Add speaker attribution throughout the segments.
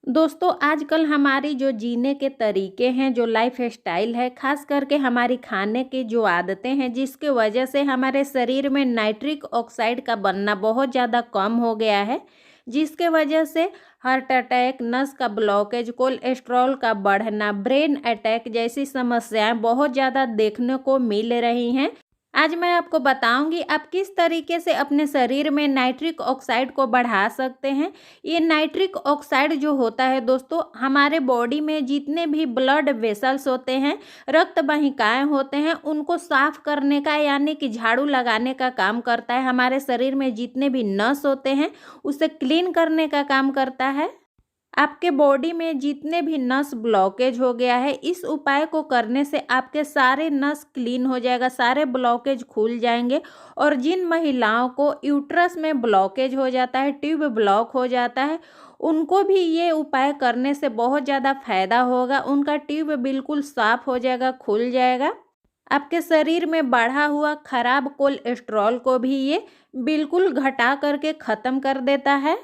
Speaker 1: दोस्तों आजकल हमारी जो जीने के तरीके हैं, जो लाइफ स्टाइल है, ख़ास करके हमारी खाने की जो आदतें हैं, जिसकी वजह से हमारे शरीर में नाइट्रिक ऑक्साइड का बनना बहुत ज़्यादा कम हो गया है। जिसके वजह से हार्ट अटैक, नस का ब्लॉकेज, कोलेस्ट्रॉल का बढ़ना, ब्रेन अटैक जैसी समस्याएं बहुत ज़्यादा देखने को मिल रही हैं। आज मैं आपको बताऊंगी आप किस तरीके से अपने शरीर में नाइट्रिक ऑक्साइड को बढ़ा सकते हैं। ये नाइट्रिक ऑक्साइड जो होता है दोस्तों, हमारे बॉडी में जितने भी ब्लड वेसल्स होते हैं, रक्त वाहिकाएं होते हैं, उनको साफ करने का यानी कि झाड़ू लगाने का काम करता है। हमारे शरीर में जितने भी नस होते हैं उसे क्लीन करने का काम करता है। आपके बॉडी में जितने भी नस ब्लॉकेज हो गया है, इस उपाय को करने से आपके सारे नस क्लीन हो जाएगा, सारे ब्लॉकेज खुल जाएंगे। और जिन महिलाओं को यूट्रस में ब्लॉकेज हो जाता है, ट्यूब ब्लॉक हो जाता है, उनको भी ये उपाय करने से बहुत ज़्यादा फायदा होगा। उनका ट्यूब बिल्कुल साफ हो जाएगा, खुल जाएगा। आपके शरीर में बढ़ा हुआ खराब कोलेस्ट्रॉल को भी ये बिल्कुल घटा करके ख़त्म कर देता है।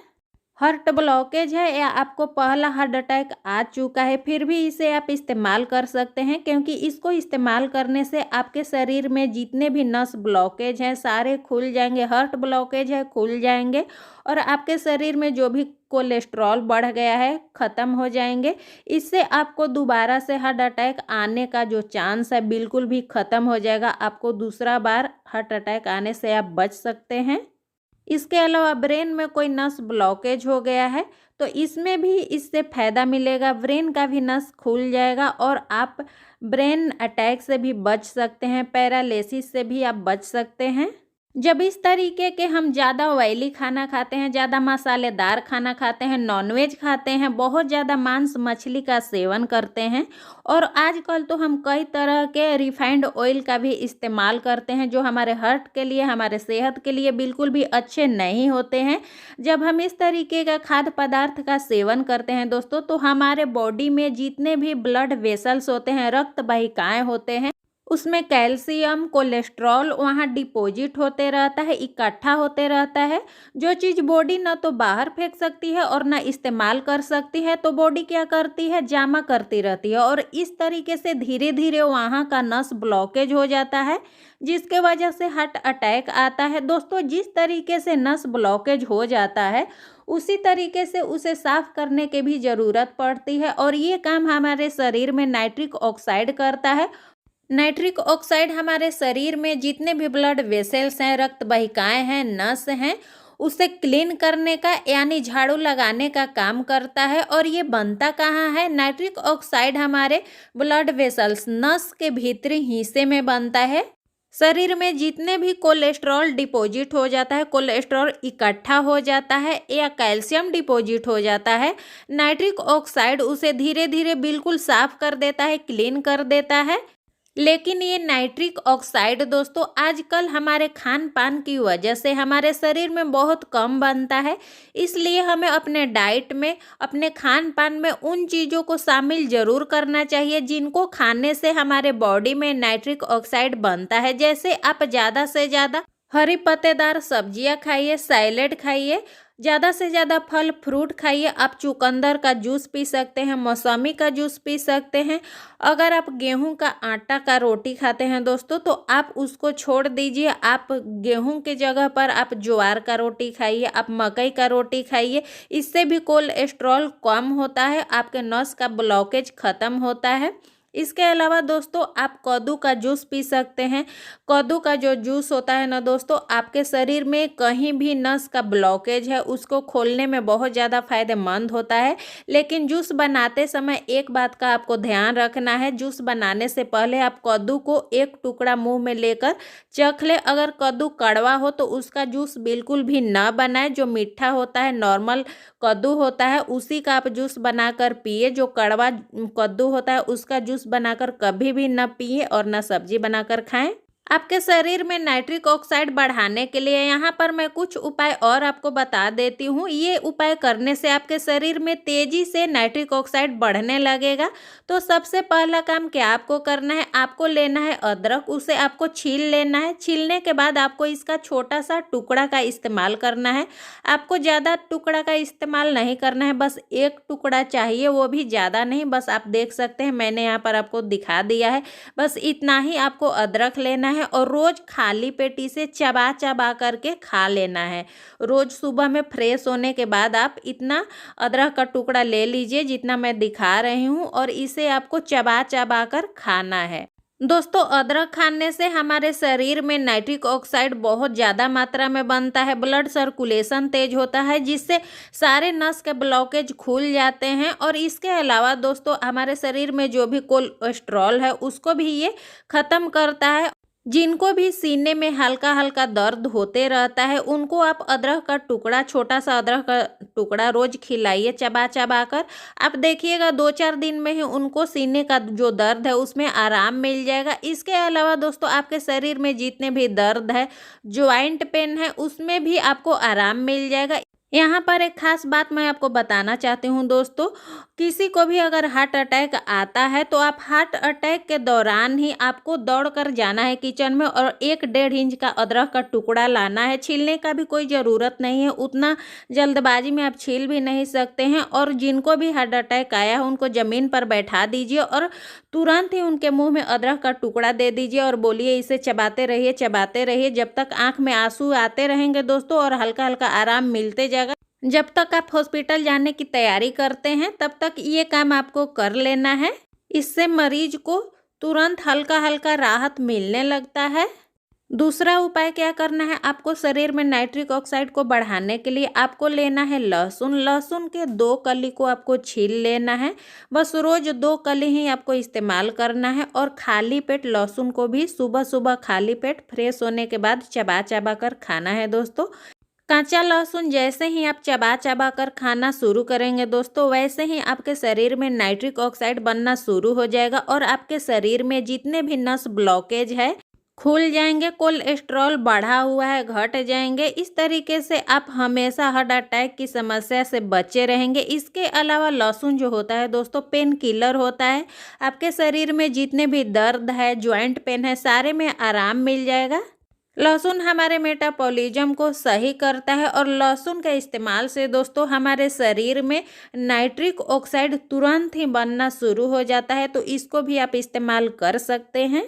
Speaker 1: हार्ट ब्लॉकेज है या आपको पहला हार्ट अटैक आ चुका है, फिर भी इसे आप इस्तेमाल कर सकते हैं, क्योंकि इसको इस्तेमाल करने से आपके शरीर में जितने भी नस ब्लॉकेज हैं सारे खुल जाएंगे, हार्ट ब्लॉकेज है खुल जाएंगे, और आपके शरीर में जो भी कोलेस्ट्रॉल बढ़ गया है ख़त्म हो जाएंगे। इससे आपको दोबारा से हार्ट अटैक आने का जो चांस है बिल्कुल भी ख़त्म हो जाएगा। आपको दूसरा बार हार्ट अटैक आने से आप बच सकते हैं। इसके अलावा ब्रेन में कोई नस ब्लॉकेज हो गया है तो इसमें भी इससे फ़ायदा मिलेगा, ब्रेन का भी नस खुल जाएगा और आप ब्रेन अटैक से भी बच सकते हैं, पैरालिसिस से भी आप बच सकते हैं। जब इस तरीके के हम ज़्यादा ऑयली खाना खाते हैं, ज़्यादा मसालेदार खाना खाते हैं, नॉनवेज खाते हैं, बहुत ज़्यादा मांस मछली का सेवन करते हैं, और आजकल तो हम कई तरह के रिफाइंड ऑयल का भी इस्तेमाल करते हैं जो हमारे हार्ट के लिए, हमारे सेहत के लिए बिल्कुल भी अच्छे नहीं होते हैं। जब हम इस तरीके का खाद्य पदार्थ का सेवन करते हैं दोस्तों, तो हमारे बॉडी में जितने भी ब्लड वेसल्स होते हैं, रक्त वाहिकाएँ होते हैं, उसमें कैल्शियम, कोलेस्ट्रॉल वहाँ डिपॉजिट होते रहता है, इकट्ठा होते रहता है। जो चीज़ बॉडी ना तो बाहर फेंक सकती है और ना इस्तेमाल कर सकती है, तो बॉडी क्या करती है, जमा करती रहती है, और इस तरीके से धीरे धीरे वहाँ का नस ब्लॉकेज हो जाता है, जिसके वजह से हार्ट अटैक आता है। दोस्तों जिस तरीके से नस ब्लॉकेज हो जाता है, उसी तरीके से उसे साफ करने की भी ज़रूरत पड़ती है, और ये काम हमारे शरीर में नाइट्रिक ऑक्साइड करता है। नाइट्रिक ऑक्साइड हमारे शरीर में जितने भी ब्लड वेसल्स हैं, रक्त वाहिकाएं हैं, नस हैं, उसे क्लीन करने का यानी झाड़ू लगाने का काम करता है। और ये बनता कहाँ है, नाइट्रिक ऑक्साइड हमारे ब्लड वेसल्स, नस के भीतरी हिस्से में बनता है। शरीर में जितने भी कोलेस्ट्रॉल डिपॉजिट हो जाता है, कोलेस्ट्रॉल इकट्ठा हो जाता है या कैल्शियम डिपॉजिट हो जाता है, नाइट्रिक ऑक्साइड उसे धीरे धीरे बिल्कुल साफ कर देता है, क्लीन कर देता है। लेकिन ये नाइट्रिक ऑक्साइड दोस्तों आजकल हमारे खान पान की वजह से हमारे शरीर में बहुत कम बनता है। इसलिए हमें अपने डाइट में, अपने खान पान में उन चीज़ों को शामिल ज़रूर करना चाहिए जिनको खाने से हमारे बॉडी में नाइट्रिक ऑक्साइड बनता है। जैसे आप ज़्यादा से ज़्यादा हरी पत्तेदार सब्जियां खाइए, सैलेड खाइए, ज़्यादा से ज़्यादा फल फ्रूट खाइए। आप चुकंदर का जूस पी सकते हैं, मौसमी का जूस पी सकते हैं। अगर आप गेहूं का आटा का रोटी खाते हैं दोस्तों, तो आप उसको छोड़ दीजिए। आप गेहूं के जगह पर आप ज्वार का रोटी खाइए, आप मकई का रोटी खाइए। इससे भी कोलेस्ट्रॉल कम होता है, आपके नस का ब्लॉकेज ख़त्म होता है। इसके अलावा दोस्तों आप कद्दू का जूस पी सकते हैं। कद्दू का जो जूस होता है ना दोस्तों, आपके शरीर में कहीं भी नस का ब्लॉकेज है उसको खोलने में बहुत ज़्यादा फायदेमंद होता है। लेकिन जूस बनाते समय एक बात का आपको ध्यान रखना है, जूस बनाने से पहले आप कद्दू को एक टुकड़ा मुंह में लेकर चख ले। अगर कद्दू कड़वा हो तो उसका जूस बिल्कुल भी ना बनाएं। जो मीठा होता है, नॉर्मल कद्दू होता है, उसी का आप जूस बनाकर पिए। जो कड़वा कद्दू होता है उसका जूस बनाकर कभी भी ना पिए और ना सब्जी बनाकर खाएं। आपके शरीर में नाइट्रिक ऑक्साइड बढ़ाने के लिए यहाँ पर मैं कुछ उपाय और आपको बता देती हूँ। ये उपाय करने से आपके शरीर में तेजी से नाइट्रिक ऑक्साइड बढ़ने लगेगा। तो सबसे पहला काम क्या आपको करना है, आपको लेना है अदरक, उसे आपको छील लेना है। छीलने के बाद आपको इसका छोटा सा टुकड़ा का इस्तेमाल करना है। आपको ज़्यादा टुकड़ा का इस्तेमाल नहीं करना है, बस एक टुकड़ा चाहिए, वो भी ज़्यादा नहीं। बस आप देख सकते हैं मैंने यहाँ पर आपको दिखा दिया है। बस इतना ही आपको अदरक लेना है और रोज़ खाली पेट इसे चबा चबा करके खा लेना है। रोज़ सुबह में फ्रेश होने के बाद आप इतना अदरक का टुकड़ा ले लीजिए जितना मैं दिखा रही हूँ, और इसे आपको चबा चबा कर खाना है। दोस्तों, अदरक खाने से हमारे शरीर में नाइट्रिक ऑक्साइड बहुत ज़्यादा मात्रा में बनता है, ब्लड सर्कुलेशन तेज होता है, जिससे सारे नस के ब्लॉकेज खुल जाते हैं। और इसके अलावा दोस्तों, हमारे शरीर में जो भी कोलेस्ट्रॉल है उसको भी ये ख़त्म करता है। जिनको भी सीने में हल्का हल्का दर्द होते रहता है उनको आप अदरक का टुकड़ा, छोटा सा अदरक का टुकड़ा रोज खिलाइए चबा चबा कर। आप देखिएगा 2-4 दिन में ही उनको सीने का जो दर्द है उसमें आराम मिल जाएगा। इसके अलावा दोस्तों, आपके शरीर में जितने भी दर्द है, ज्वाइंट पेन है, उसमें भी आपको आराम मिल जाएगा। यहाँ पर एक खास बात मैं आपको बताना चाहती हूँ दोस्तों, किसी को भी अगर हार्ट अटैक आता है तो आप हार्ट अटैक के दौरान ही आपको दौड़ कर जाना है किचन में और 1-1.5 इंच का अदरक का टुकड़ा लाना है। छीलने का भी कोई ज़रूरत नहीं है, उतना जल्दबाजी में आप छील भी नहीं सकते हैं। और जिनको भी हार्ट अटैक आया है उनको ज़मीन पर बैठा दीजिए और तुरंत ही उनके मुंह में अदरक का टुकड़ा दे दीजिए और बोलिए इसे चबाते रहिए जब तक आँख में आंसू आते रहेंगे दोस्तों, और हल्का हल्का आराम मिलते जाएगा। जब तक आप हॉस्पिटल जाने की तैयारी करते हैं तब तक ये काम आपको कर लेना है। इससे मरीज को तुरंत हल्का हल्का राहत मिलने लगता है। दूसरा उपाय क्या करना है, आपको शरीर में नाइट्रिक ऑक्साइड को बढ़ाने के लिए आपको लेना है लहसुन। लहसुन के 2 कली को आपको छील लेना है। बस रोज 2 कली ही आपको इस्तेमाल करना है। और खाली पेट लहसुन को भी सुबह सुबह खाली पेट फ्रेश होने के बाद चबा चबा कर खाना है दोस्तों। कच्चा लहसुन जैसे ही आप चबा चबा कर खाना शुरू करेंगे दोस्तों, वैसे ही आपके शरीर में नाइट्रिक ऑक्साइड बनना शुरू हो जाएगा और आपके शरीर में जितने भी नस ब्लॉकेज है खुल जाएंगे, कोलेस्ट्रॉल बढ़ा हुआ है घट जाएंगे। इस तरीके से आप हमेशा हार्ट अटैक की समस्या से बचे रहेंगे। इसके अलावा लहसुन जो होता है दोस्तों, पेन किलर होता है। आपके शरीर में जितने भी दर्द है, ज्वाइंट पेन है, सारे में आराम मिल जाएगा। लहसुन हमारे मेटाबॉलिज्म को सही करता है और लहसुन के इस्तेमाल से दोस्तों हमारे शरीर में नाइट्रिक ऑक्साइड तुरंत ही बनना शुरू हो जाता है। तो इसको भी आप इस्तेमाल कर सकते हैं।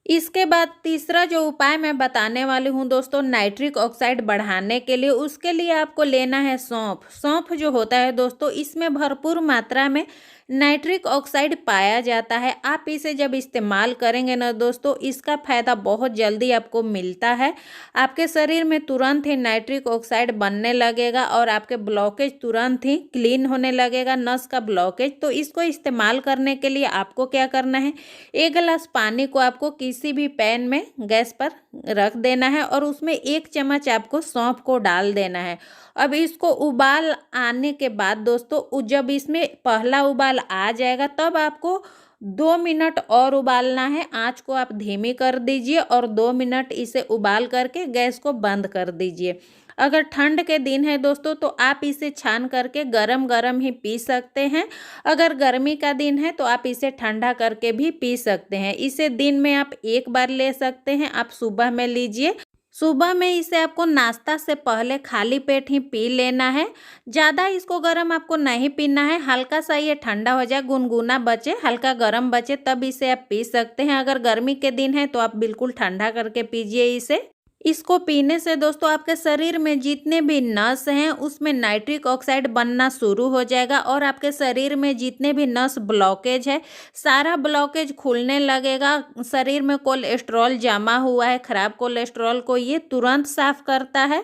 Speaker 1: इसके बाद तीसरा जो उपाय मैं बताने वाली हूँ दोस्तों नाइट्रिक ऑक्साइड बढ़ाने के लिए, उसके लिए आपको लेना है सौंफ। सौंफ जो होता है दोस्तों, इसमें भरपूर मात्रा में नाइट्रिक ऑक्साइड पाया जाता है। आप इसे जब इस्तेमाल करेंगे ना दोस्तों, इसका फ़ायदा बहुत जल्दी आपको मिलता है। आपके शरीर में तुरंत ही नाइट्रिक ऑक्साइड बनने लगेगा और आपके ब्लॉकेज तुरंत ही क्लीन होने लगेगा, नस का ब्लॉकेज। तो इसको इस्तेमाल करने के लिए आपको क्या करना है, 1 गिलास पानी को आपको किसी भी पैन में गैस पर रख देना है और उसमें 1 चम्मच आपको सौंफ को डाल देना है। अब इसको उबाल आने के बाद दोस्तों, जब इसमें पहला उबाल आ जाएगा तब आपको 2 मिनट और उबालना है। आंच को आप धीमी कर दीजिए और 2 मिनट इसे उबाल करके गैस को बंद कर दीजिए। अगर ठंड के दिन है दोस्तों तो आप इसे छान करके गरम गरम ही पी सकते हैं। अगर गर्मी का दिन है तो आप इसे ठंडा करके भी पी सकते हैं। इसे दिन में आप 1 बार ले सकते हैं। आप सुबह में लीजिए। सुबह में इसे आपको नाश्ता से पहले खाली पेट ही पी लेना है। ज़्यादा इसको गर्म आपको नहीं पीना है। हल्का सा ये ठंडा हो जाए, गुनगुना बचे, हल्का गर्म बचे, तब इसे आप पी सकते हैं। अगर गर्मी के दिन है तो आप बिल्कुल ठंडा करके पीजिए इसे। इसको पीने से दोस्तों आपके शरीर में जितने भी नस हैं उसमें नाइट्रिक ऑक्साइड बनना शुरू हो जाएगा और आपके शरीर में जितने भी नस ब्लॉकेज है सारा ब्लॉकेज खुलने लगेगा। शरीर में कोलेस्ट्रॉल जमा हुआ है, खराब कोलेस्ट्रॉल को ये तुरंत साफ करता है।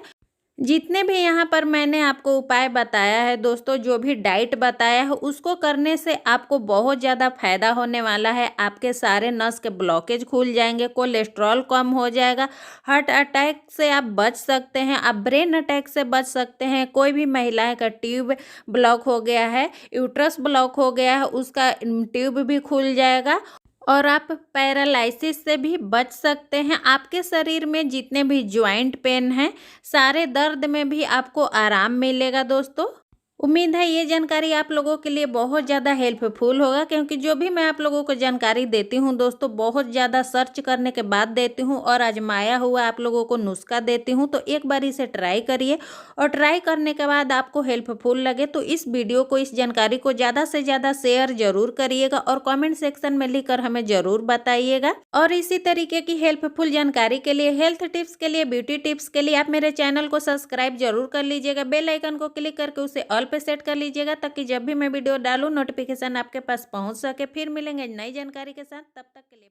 Speaker 1: जितने भी यहाँ पर मैंने आपको उपाय बताया है दोस्तों, जो भी डाइट बताया है उसको करने से आपको बहुत ज़्यादा फायदा होने वाला है। आपके सारे नस के ब्लॉकेज खुल जाएंगे, कोलेस्ट्रॉल कम हो जाएगा, हार्ट अटैक से आप बच सकते हैं, आप ब्रेन अटैक से बच सकते हैं। कोई भी महिलाएं का ट्यूब ब्लॉक हो गया है, यूट्रस ब्लॉक हो गया है, उसका ट्यूब भी खुल जाएगा। और आप पैरालिसिस से भी बच सकते हैं। आपके शरीर में जितने भी जॉइंट पेन हैं, सारे दर्द में भी आपको आराम मिलेगा दोस्तों। उम्मीद है ये जानकारी आप लोगों के लिए बहुत ज़्यादा हेल्पफुल होगा, क्योंकि जो भी मैं आप लोगों को जानकारी देती हूँ दोस्तों, बहुत ज़्यादा सर्च करने के बाद देती हूँ और आजमाया हुआ आप लोगों को नुस्खा देती हूँ। तो एक बार इसे ट्राई करिए और ट्राई करने के बाद आपको हेल्पफुल लगे तो इस वीडियो को, इस जानकारी को ज़्यादा से ज़्यादा शेयर जरूर करिएगा और कॉमेंट सेक्शन में लिखकर हमें ज़रूर बताइएगा। और इसी तरीके की हेल्पफुल जानकारी के लिए, हेल्थ टिप्स के लिए, ब्यूटी टिप्स के लिए आप मेरे चैनल को सब्सक्राइब जरूर कर लीजिएगा। बेल आइकन को क्लिक करके उसे ऑल पे सेट कर लीजिएगा, ताकि जब भी मैं वीडियो डालूं नोटिफिकेशन आपके पास पहुंच सके। फिर मिलेंगे नई जानकारी के साथ, तब तक के लिए।